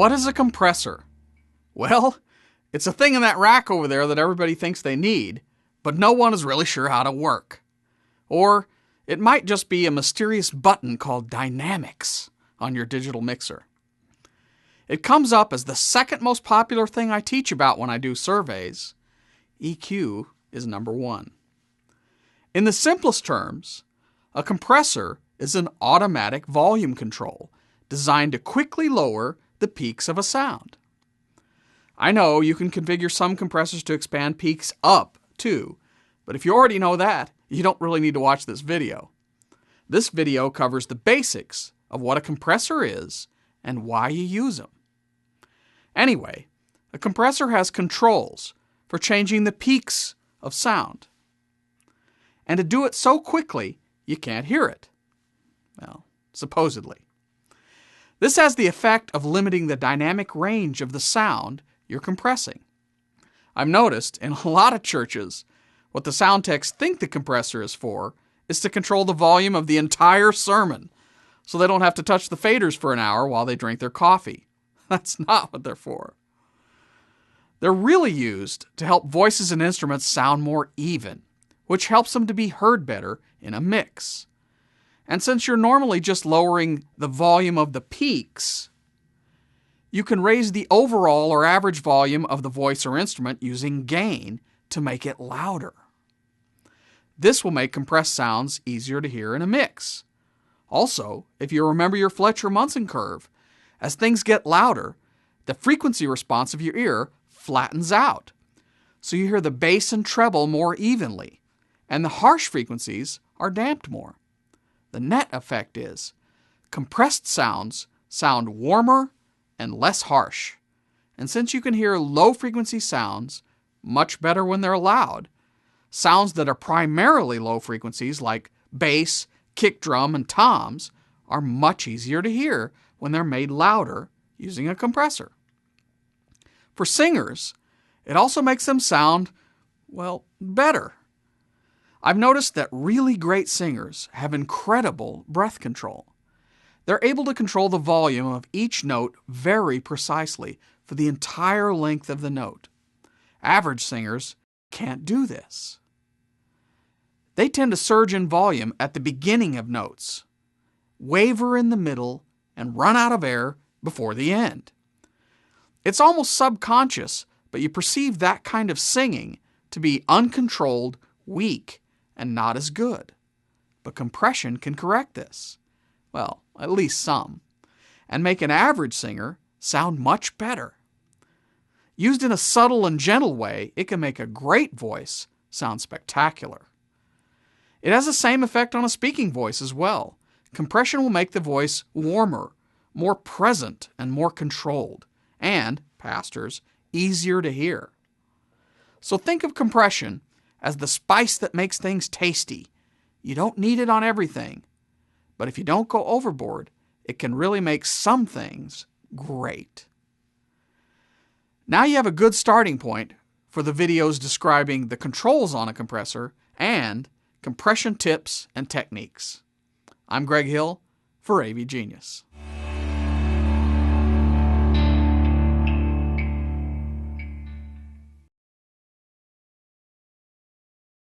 What is a compressor? Well, it's a thing in that rack over there that everybody thinks they need, but no one is really sure how to work. Or it might just be a mysterious button called dynamics on your digital mixer. It comes up as the second most popular thing I teach about when I do surveys. EQ is number 1. In the simplest terms, a compressor is an automatic volume control designed to quickly lower the peaks of a sound. I know you can configure some compressors to expand peaks up too, but if you already know that, you don't really need to watch this video. This video covers the basics of what a compressor is and why you use them. Anyway, a compressor has controls for changing the peaks of sound. And to do it so quickly, you can't hear it. Well, supposedly. This has the effect of limiting the dynamic range of the sound you're compressing. I've noticed in a lot of churches, what the sound techs think the compressor is for is to control the volume of the entire sermon, so they don't have to touch the faders for an hour while they drink their coffee. That's not what they're for. They're really used to help voices and instruments sound more even, which helps them to be heard better in a mix. And since you're normally just lowering the volume of the peaks, you can raise the overall or average volume of the voice or instrument using gain to make it louder. This will make compressed sounds easier to hear in a mix. Also, if you remember your Fletcher-Munson curve, as things get louder, the frequency response of your ear flattens out, so you hear the bass and treble more evenly, and the harsh frequencies are damped more. The net effect is compressed sounds sound warmer and less harsh. And since you can hear low-frequency sounds much better when they're loud, sounds that are primarily low frequencies like bass, kick drum, and toms are much easier to hear when they're made louder using a compressor. For singers, it also makes them sound, well, better. I've noticed that really great singers have incredible breath control. They're able to control the volume of each note very precisely for the entire length of the note. Average singers can't do this. They tend to surge in volume at the beginning of notes, waver in the middle, and run out of air before the end. It's almost subconscious, but you perceive that kind of singing to be uncontrolled, weak, and not as good. But compression can correct this. Well, at least some. And make an average singer sound much better. Used in a subtle and gentle way, it can make a great voice sound spectacular. It has the same effect on a speaking voice as well. Compression will make the voice warmer, more present, and more controlled. And, pastors, easier to hear. So think of compression as the spice that makes things tasty. You don't need it on everything, but if you don't go overboard, it can really make some things great. Now you have a good starting point for the videos describing the controls on a compressor and compression tips and techniques. I'm Greg Hill for AV Genius.